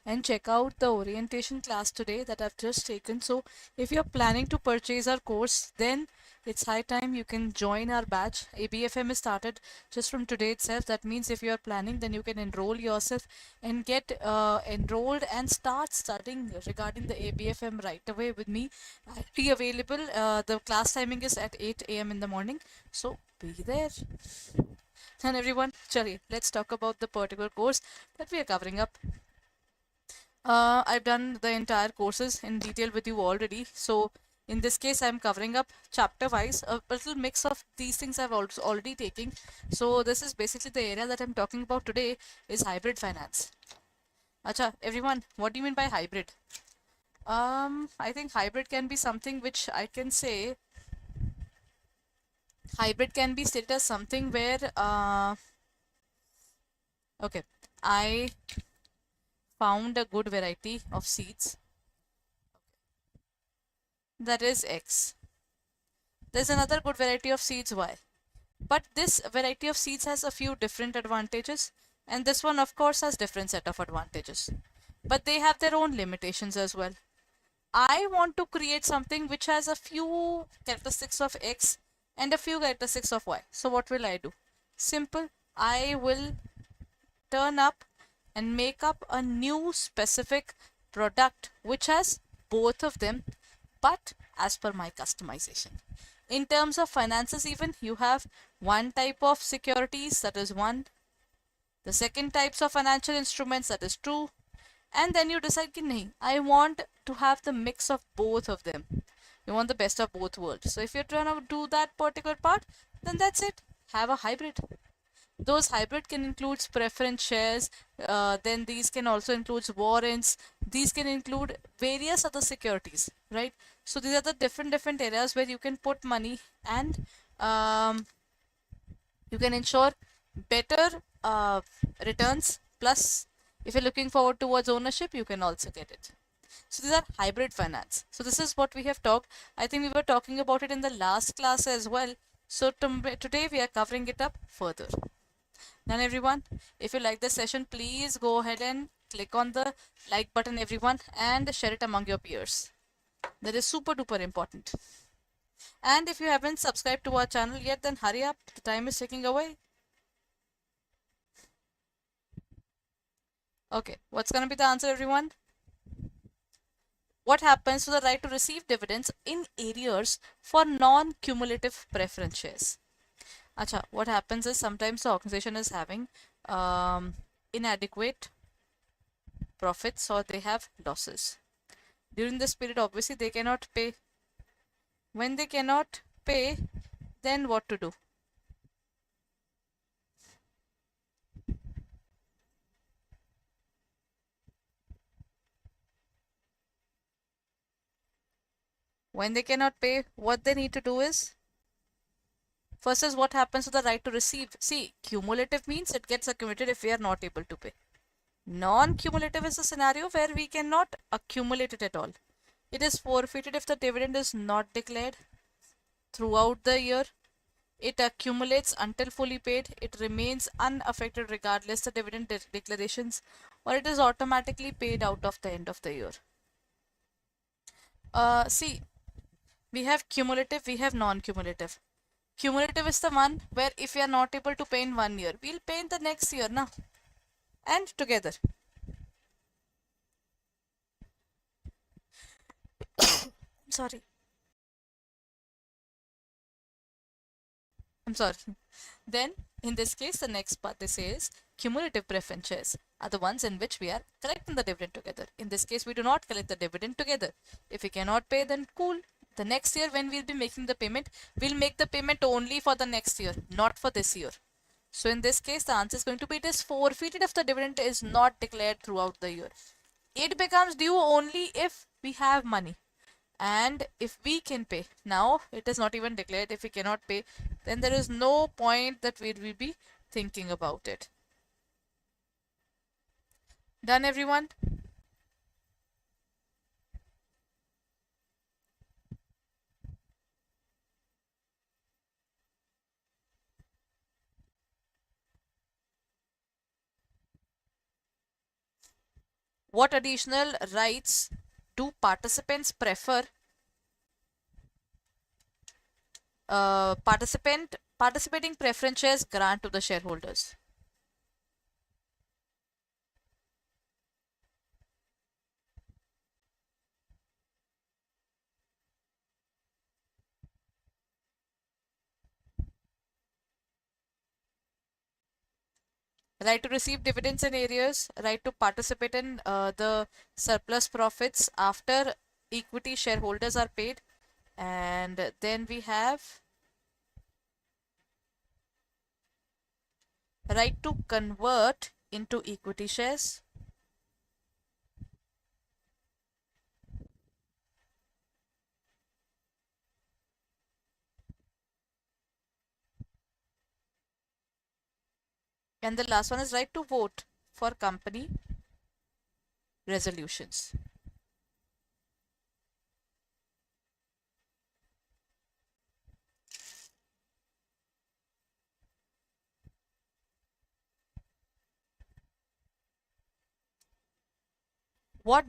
and check out the orientation class today that I've just taken. So if you're planning to purchase our course, then it's high time you can join our batch. ABFM is started just from today itself. That means if you're planning, then you can enroll yourself and get enrolled and start studying regarding the ABFM right away with me. I'll be available. The class timing is at 8 a.m. in the morning. So be there. And everyone, Chali, let's talk about the particular course that we are covering up. I've done the entire courses in detail with you already. So in this case, I'm covering up chapter wise, a little mix of these things I've also already taken. So this is basically the area that I'm talking about today is hybrid finance. Acha, everyone, what do you mean by hybrid? I think hybrid can be something which I can say hybrid can be stated as something where okay, I found a good variety of seeds that is X. There's another good variety of seeds Y. But this variety of seeds has a few different advantages, and this one of course has different set of advantages. But they have their own limitations as well. I want to create something which has a few characteristics of X and a few characteristics of Y. So what will I do? Simple. I will turn up and make up a new specific product which has both of them, but as per my customization. In terms of finances, even you have one type of securities, that is one, the second types of financial instruments, that is two, and then you decide ki nahi, I want to have the mix of both of them. You want the best of both worlds. So if you're trying to do that particular part, then that's it. Have a hybrid. Those hybrid can include preference shares, then these can also include warrants, these can include various other securities, right? So these are the different areas where you can put money and you can ensure better returns, plus if you're looking forward towards ownership, you can also get it. So these are hybrid finance. So this is what we have talked. I think we were talking about it in the last class as well. So today we are covering it up further. Now everyone, if you like this session, please go ahead and click on the like button everyone and share it among your peers. That is super duper important. And if you haven't subscribed to our channel yet, then hurry up, the time is ticking away. Okay, what's gonna be the answer everyone? What happens to the right to receive dividends in arrears for non-cumulative preference shares? Acha, what happens is sometimes the organization is having inadequate profits or they have losses. During this period, obviously, they cannot pay. When they cannot pay, then what to do? When they cannot pay, what they need to do is, first is what happens to the right to receive. See, cumulative means it gets accumulated if we are not able to pay. Non-cumulative is a scenario where we cannot accumulate it at all. It is forfeited if the dividend is not declared throughout the year. It accumulates until fully paid. It remains unaffected regardless the dividend declarations, or it is automatically paid out of the end of the year. See, we have cumulative, we have non-cumulative. Cumulative is the one where if we are not able to pay in 1 year, we'll pay in the next year now, and together. Sorry. I'm sorry. Then, in this case, the next part they say is cumulative preference shares are the ones in which we are collecting the dividend together. In this case, we do not collect the dividend together. If we cannot pay, then cool. The next year, when we'll be making the payment, we'll make the payment only for the next year, not for this year. So in this case, the answer is going to be it is forfeited if the dividend is not declared throughout the year. It becomes due only if we have money and if we can pay. Now it is not even declared. If we cannot pay, then there is no point that we will be thinking about it. Done everyone? What additional rights do participants prefer? Participating preference shares grant to the shareholders. Right to receive dividends in arrears, right to participate in the surplus profits after equity shareholders are paid, and then we have right to convert into equity shares. And the last one is right to vote for company resolutions. What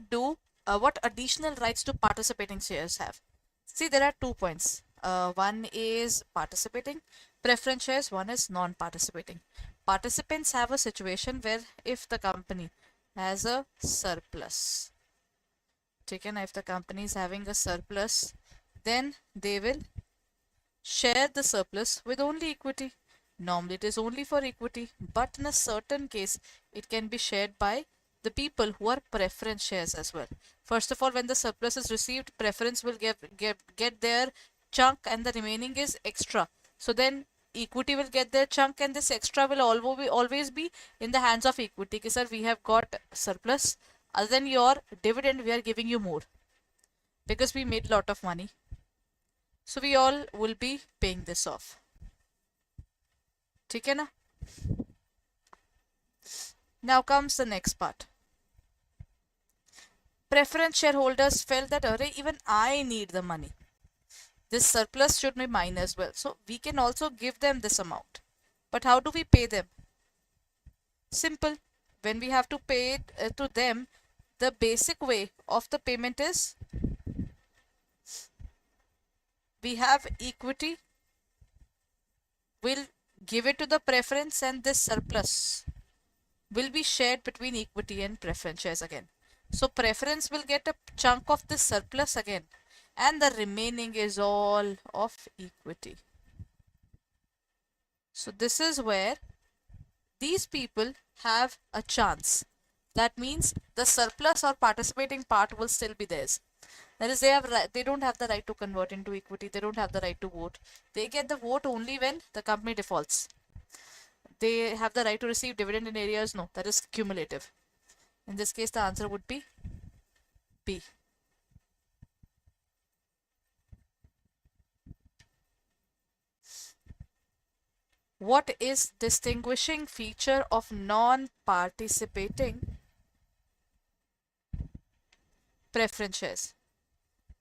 additional rights do participating shares have? See, there are 2 points. One is participating preference shares, one is non-participating. Participants have a situation where if the company has a surplus, taken if the company is having a surplus, then they will share the surplus with only equity. Normally it is only for equity, but in a certain case it can be shared by the people who are preference shares as well. First of all, when the surplus is received, preference will get their chunk and the remaining is extra. So then equity will get their chunk and this extra will always be in the hands of equity. Okay, sir, we have got surplus. Other than your dividend, we are giving you more because we made a lot of money. So we all will be paying this off. ठीक है ना? Now comes the next part. Preference shareholders felt that array even I need the money. This surplus should be mine as well. So we can also give them this amount. But how do we pay them? Simple. When we have to pay it to them, the basic way of the payment is we have equity, we'll give it to the preference and this surplus will be shared between equity and preference shares again. So preference will get a chunk of this surplus again and the remaining is all of equity. So this is where these people have a chance. That means the surplus or participating part will still be theirs. That is, they don't have the right to convert into equity. They don't have the right to vote. They get the vote only when the company defaults. They have the right to receive dividend in arrears. No, that is cumulative. In this case, the answer would be B. What is distinguishing feature of non-participating preference shares?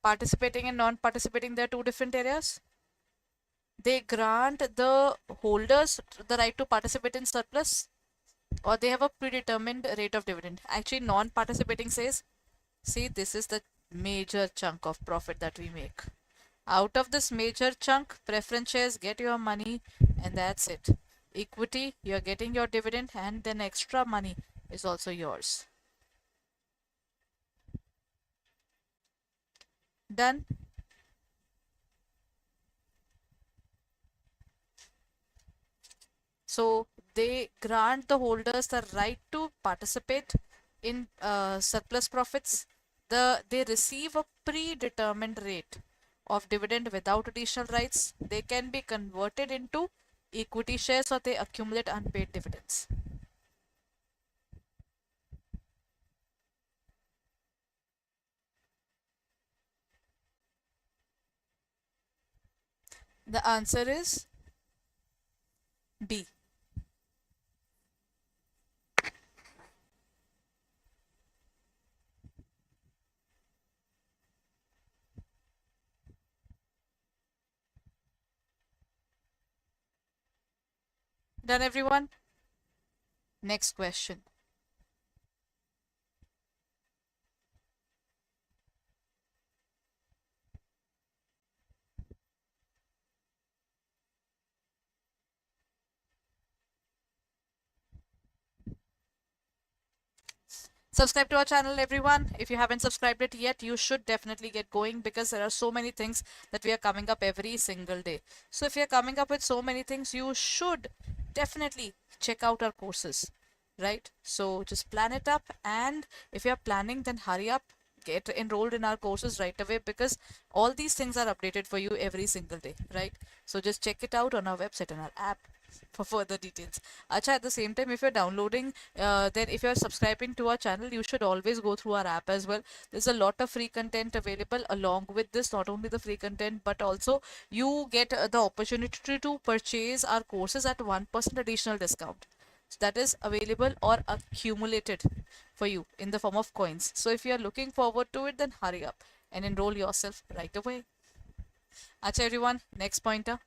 Participating and non-participating, there are two different areas. They grant the holders the right to participate in surplus, or they have a predetermined rate of dividend. Actually, non-participating says, see, this is the major chunk of profit that we make. Out of this major chunk, preference shares get your money and that's it. Equity, you're getting your dividend and then extra money is also yours. Done. So they grant the holders the right to participate in surplus profits. They receive a predetermined rate of dividend without additional rights. They can be converted into equity shares or they accumulate unpaid dividends. The answer is D. Done, everyone? Next question. Subscribe to our channel, everyone. If you haven't subscribed it yet, you should definitely get going because there are so many things that we are coming up every single day. So if you're coming up with so many things, you should definitely check out our courses, right? So just plan it up, and if you're planning, then hurry up, get enrolled in our courses right away because all these things are updated for you every single day, right? So just check it out on our website and our app for further details. Acha, at the same time, if you're downloading, then if you're subscribing to our channel, you should always go through our app as well. There's a lot of free content available along with this, not only the free content, but also you get the opportunity to purchase our courses at 1% additional discount. So that is available or accumulated for you in the form of coins. So if you are looking forward to it, then hurry up and enroll yourself right away. Acha everyone, next pointer.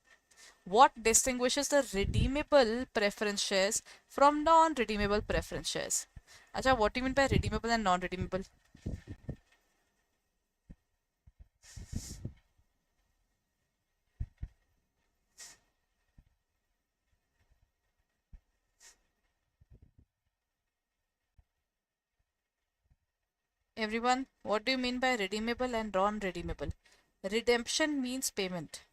What distinguishes the redeemable preference shares from non-redeemable preference shares? Acha, what do you mean by redeemable and non-redeemable? Everyone, what do you mean by redeemable and non-redeemable? Redemption means payment.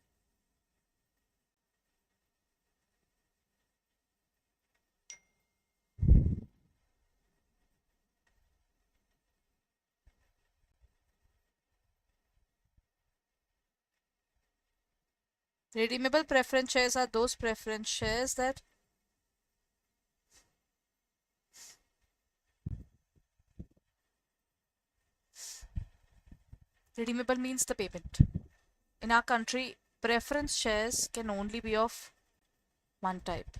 Redeemable preference shares are those preference shares that redeemable means the payment. In our country, preference shares can only be of one type.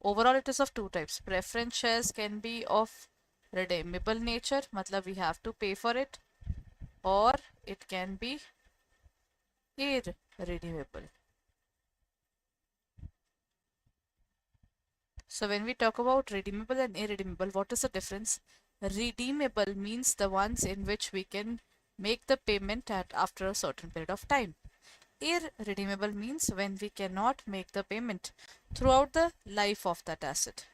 Overall, it is of two types. Preference shares can be of redeemable nature, matlab we have to pay for it, or it can be irredeemable. So when we talk about redeemable and irredeemable, what is the difference? Redeemable means the ones in which we can make the payment at after a certain period of time. Irredeemable means when we cannot make the payment throughout the life of that asset.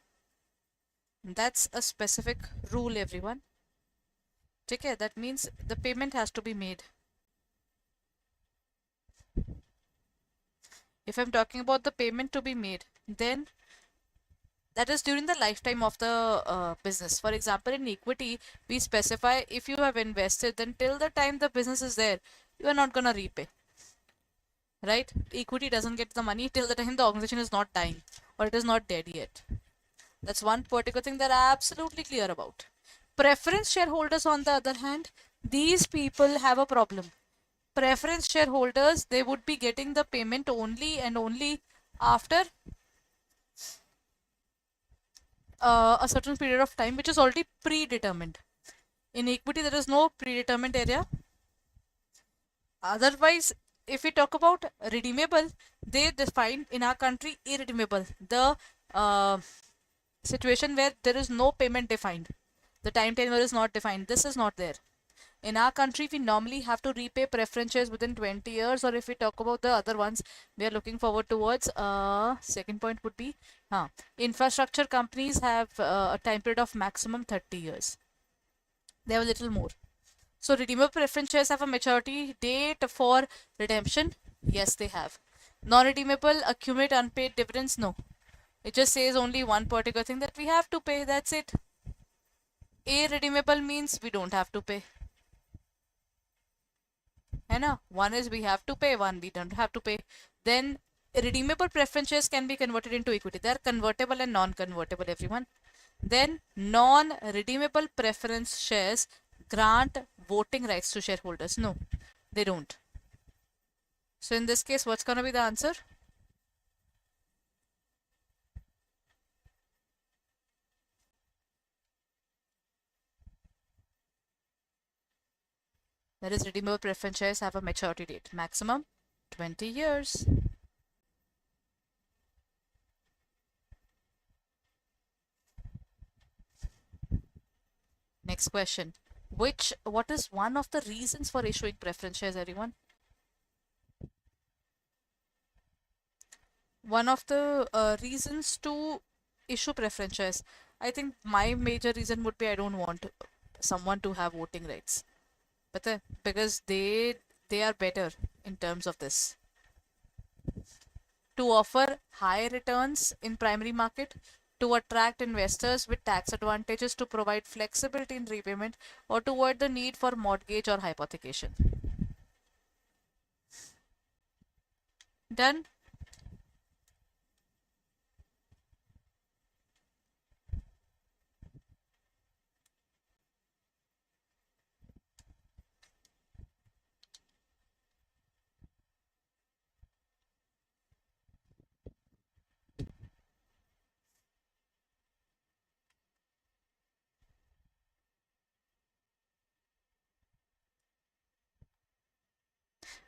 That's a specific rule, everyone. Okay, that means the payment has to be made. If I'm talking about the payment to be made, then that is during the lifetime of the business. For example, in equity, we specify if you have invested, then till the time the business is there, you are not gonna repay. Right? Equity doesn't get the money till the time the organization is not dying or it is not dead yet. That's one particular thing that I'm absolutely clear about. Preference shareholders, on the other hand, these people have a problem. Preference shareholders, they would be getting the payment only and only after a certain period of time which is already predetermined. In equity, there is no predetermined area. Otherwise, if we talk about redeemable, they define in our country irredeemable. The situation where there is no payment defined. The time tenure is not defined. This is not there. In our country, we normally have to repay preference shares within 20 years, or if we talk about the other ones, we are looking forward towards. Second point would be, infrastructure companies have a time period of maximum 30 years. They have a little more. So redeemable preference shares have a maturity date for redemption. Yes, they have. Non-redeemable accumulate unpaid dividends. No. It just says only one particular thing that we have to pay. That's it. Irredeemable means we don't have to pay. है ना? One is we have to pay, one we don't have to pay. Then redeemable preference shares can be converted into equity. They are convertible and non-convertible, everyone. Then non-redeemable preference shares grant voting rights to shareholders. No, they don't. So in this case, what's going to be the answer? That is, redeemable preference shares have a maturity date, maximum 20 years. Next question. What is one of the reasons for issuing preference shares, everyone? One of the reasons to issue preference shares. I think my major reason would be I don't want someone to have voting rights. But because they are better in terms of this. To offer high returns in primary market, to attract investors with tax advantages, to provide flexibility in repayment, or to avoid the need for mortgage or hypothecation. Done?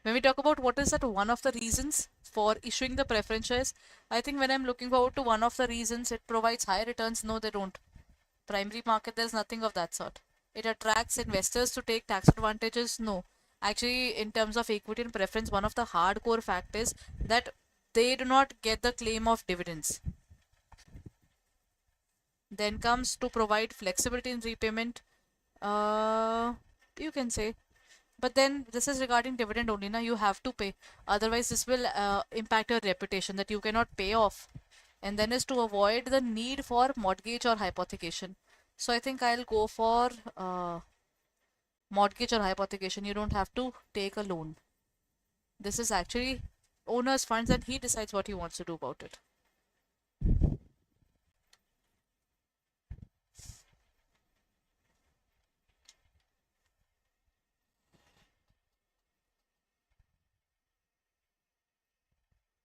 When we talk about what is that one of the reasons for issuing the preference shares, I think when I'm looking forward to one of the reasons, it provides high returns. No, they don't. Primary market, there's nothing of that sort. It attracts investors to take tax advantages. No. Actually, in terms of equity and preference, one of the hardcore fact is that they do not get the claim of dividends. Then comes to provide flexibility in repayment. You can say, but then this is regarding dividend only. Now you have to pay, otherwise this will impact your reputation that you cannot pay off. And then is to avoid the need for mortgage or hypothecation. So I think I'll go for mortgage or hypothecation. You don't have to take a loan. This is actually owner's funds and he decides what he wants to do about it.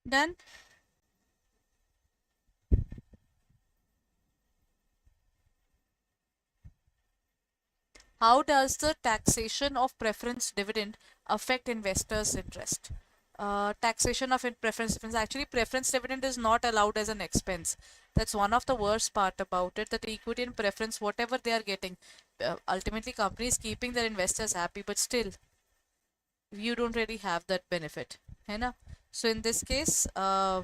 Done? How does the taxation of preference dividend affect investors' interest? Taxation of preference dividends. Actually, preference dividend is not allowed as an expense. That's one of the worst part about it. That equity and preference, whatever they are getting, ultimately companies keeping their investors happy, but still, you don't really have that benefit, है ना? So in this case, one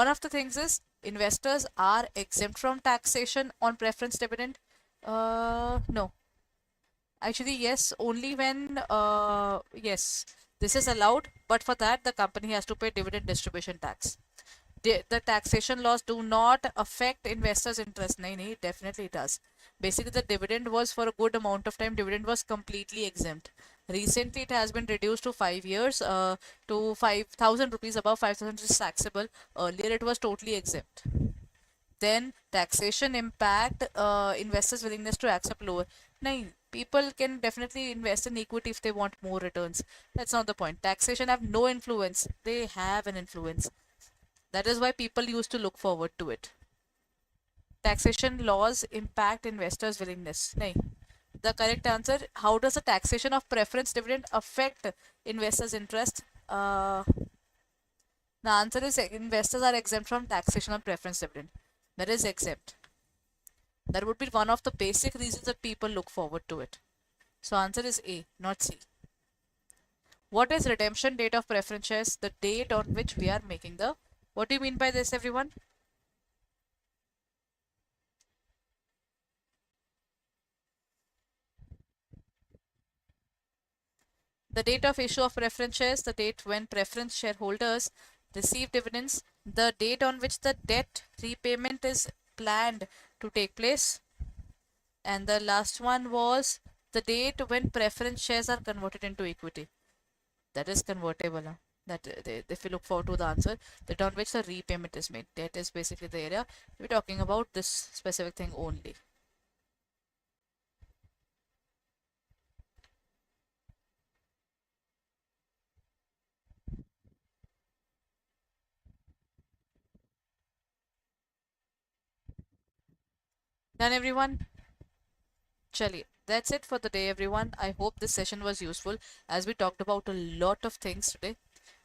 of the things is investors are exempt from taxation on preference dividend. No, actually, yes, only when, yes, this is allowed, but for that, the company has to pay dividend distribution tax. The taxation laws do not affect investors' interest. No, no, definitely it does. Basically, the dividend was for a good amount of time, dividend was completely exempt. Recently, it has been reduced to 5 years, to 5,000 rupees, above 5,000 is taxable. Earlier, it was totally exempt. Then taxation impact investors' willingness to accept lower. No, people can definitely invest in equity if they want more returns. That's not the point. Taxation have no influence. They have an influence. That is why people used to look forward to it. Taxation laws impact investors' willingness. No. The correct answer, how does the taxation of preference dividend affect investors' interest? The answer is investors are exempt from taxation on preference dividend. That is exempt. That would be one of the basic reasons that people look forward to it. So answer is A, not C. What is redemption date of preference shares? The date on which we are making the... What do you mean by this, everyone? The date of issue of preference shares, the date when preference shareholders receive dividends, the date on which the debt repayment is planned to take place, and the last one was the date when preference shares are converted into equity. That is convertible. That if you look forward to the answer, that on which the repayment is made. That is basically the area we're talking about, this specific thing only. Done, everyone? Chaliye, that's it for the day, everyone. I hope this session was useful as we talked about a lot of things today.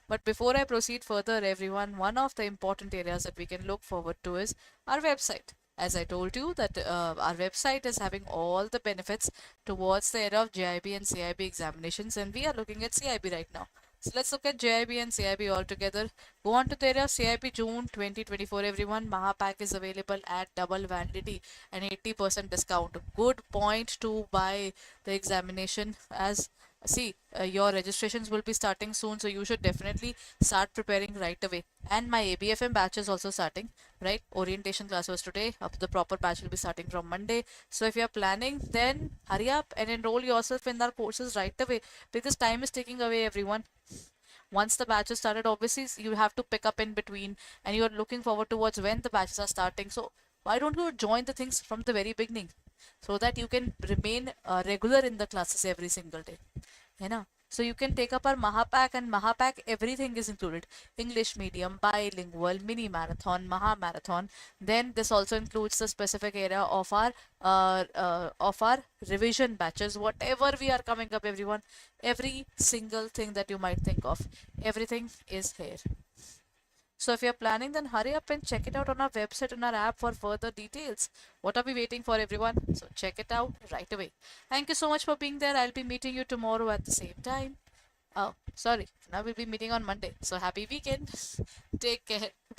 But before I proceed further, everyone, one of the important areas that we can look forward to is our website. As I told you that our website is having all the benefits towards the era of JIB and CIB examinations, and we are looking at CIB right now. So let's look at JIB and CIB all together. Go on to the area of CIB June 2024, everyone. Mahapack is available at double validity and 80% discount. Good point to buy the examination, as see your registrations will be starting soon, so you should definitely start preparing right away. And my ABFM batch is also starting, right? Orientation class was today. The proper batch will be starting from Monday. So if you are planning, then hurry up and enroll yourself in our courses right away, because time is taking away, everyone. Once the batches started, obviously you have to pick up in between, and you are looking forward towards when the batches are starting. So why don't you join the things from the very beginning, so that you can remain regular in the classes every single day, you know? So you can take up our Mahapack, and Mahapack everything is included: English medium, bilingual, mini marathon, Maha marathon. Then this also includes the specific area of our revision batches, whatever we are coming up, everyone. Every single thing that you might think of, everything is here. So if you're planning, then hurry up and check it out on our website and our app for further details. What are we waiting for, everyone? So check it out right away. Thank you so much for being there. I'll be meeting you tomorrow at the same time. Oh, sorry. Now we'll be meeting on Monday. So happy weekend. Take care.